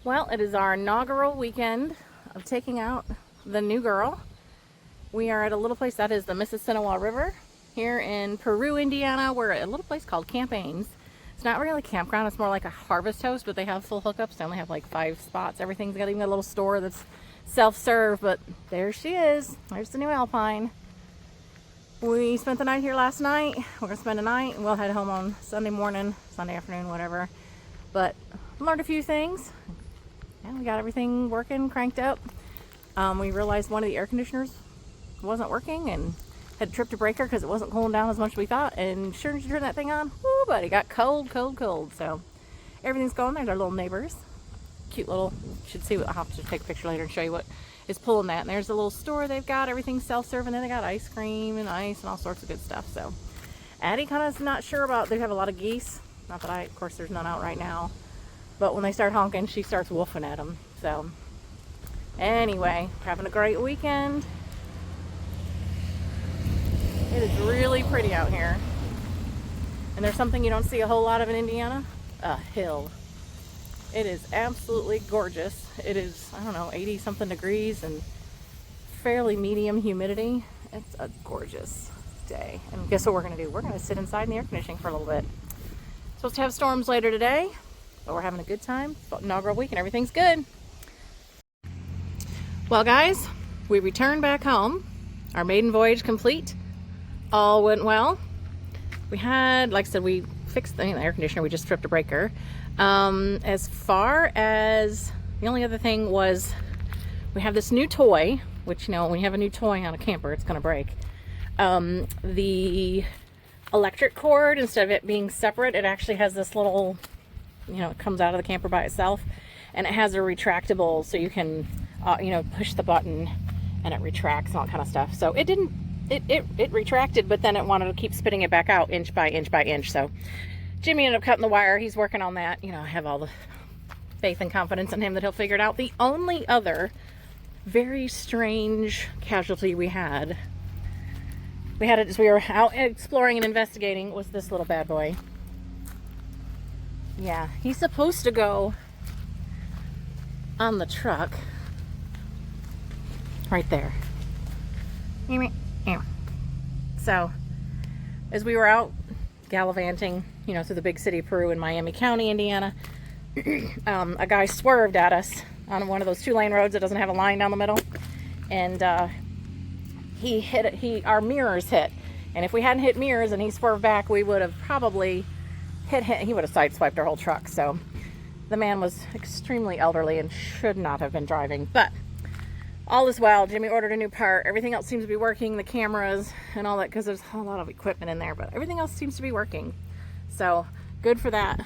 Well, it is our inaugural weekend of taking out the new girl. We are at a little place that is the Mississippi River here in Peru, Indiana. We're at a little place called Camp Ames. It's not really a campground, it's more like a harvest host, but they have full hookups. They only have like 5 spots. Everything's got even a little store that's self-serve, but there she is. There's the new Alpine. We spent the night here last night. We're gonna spend the night and we'll head home on Sunday morning, Sunday afternoon, whatever. But learned a few things. And we got everything working, cranked up. We realized one of the air conditioners wasn't working and had tripped a breaker because it wasn't cooling down as much as we thought. And sure as you turn that thing on, whoo, buddy, got cold. So everything's going. There's our little neighbors. Cute little, should see what, I'll have to take a picture later and show you what is pulling that. And there's a little store they've got, everything self-serve, and then they got ice cream and ice and all sorts of good stuff. So Addie kind of is not sure about, they have a lot of geese. Not that of course there's none out right now. But when they start honking, she starts woofing at them. So anyway, we're having a great weekend. It is really pretty out here. And there's something you don't see a whole lot of in Indiana, a hill. It is absolutely gorgeous. It is, I don't know, 80 something degrees and fairly medium humidity. It's a gorgeous day. And guess what we're gonna do? We're gonna sit inside in the air conditioning for a little bit. Supposed to have storms later today, but we're having a good time. It's inaugural week and everything's good. Well guys, we returned back home. Our maiden voyage complete. All went well. We had, like I said, we fixed the air conditioner. We just tripped a breaker. As far as the only other thing was, we have this new toy, which, you know, when you have a new toy on a camper, it's gonna break. The electric cord, instead of it being separate, it actually has this little, you know, it comes out of the camper by itself, and it has a retractable, so you can, you know, push the button and it retracts and all that kind of stuff. So it didn't, it retracted, but then it wanted to keep spitting it back out inch by inch by inch. So Jimmy ended up cutting the wire. He's working on that. You know, I have all the faith and confidence in him that he'll figure it out. The only other very strange casualty we had as we were out exploring and investigating, was this little bad boy. Yeah, he's supposed to go on the truck right there. So as we were out gallivanting, you know, through the big city of Peru in Miami County, Indiana, a guy swerved at us on one of those 2-lane roads that doesn't have a line down the middle, and he hit it. Our mirrors hit, and if we hadn't hit mirrors and he swerved back, we would have probably hit him. He would have sideswiped our whole truck. So the man was extremely elderly and should not have been driving, but all is well. Jimmy ordered a new part. Everything else seems to be working, the cameras and all that, because there's a lot of equipment in there, but everything else seems to be working. So good for that.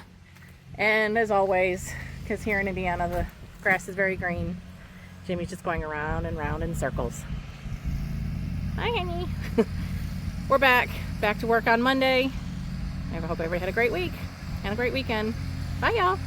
And as always, because here in Indiana the grass is very green, Jimmy's just going around and round in circles. Hi, honey. We're back to work on Monday. I hope everybody had a great week and a great weekend. Bye, y'all.